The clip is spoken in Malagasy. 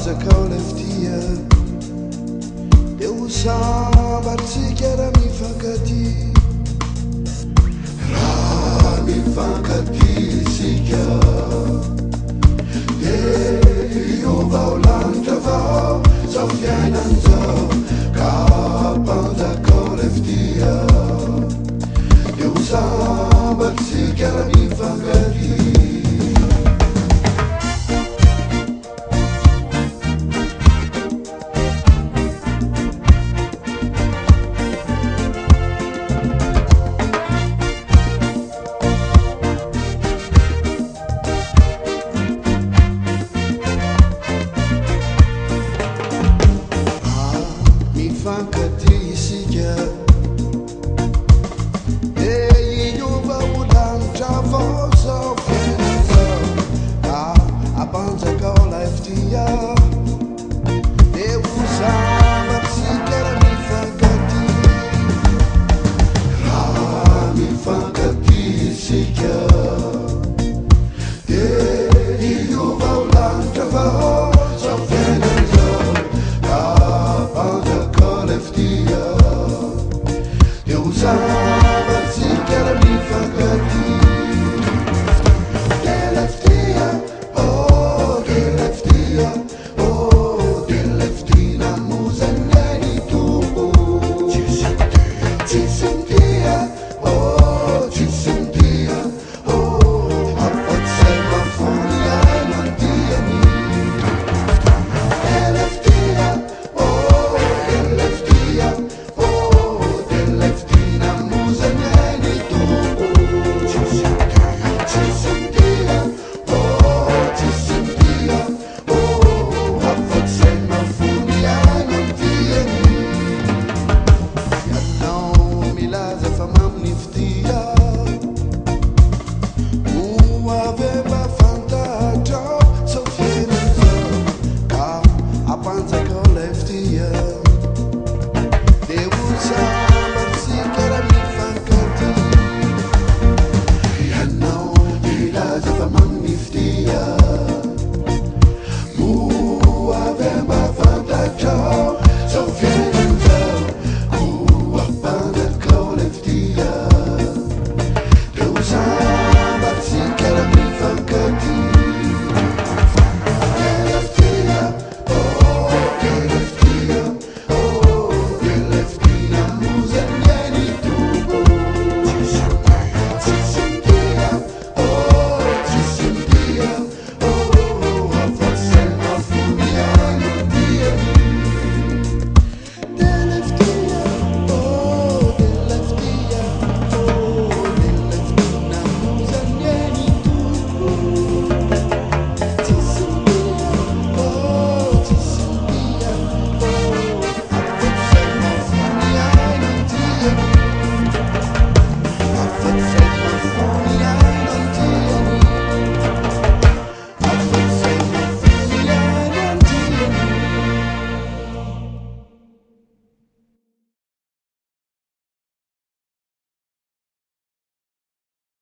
panza con l'eftia devo sapersi che era mi fa catì mi fa catì si chiama e io va l'altra va soffiando che panza con l'eftia devo sapersi che era mi fa catì. Fanca ti si chiama e io vado d'angia forza finita a panza con la FTA e usava si chiama mi fa cattiva mi fa cattiva si chiama e io vado d'angia forza finita a panza eu usava assim que era me facatia que leftia oh que leftina musa neri tu ci sentia oh ci sentia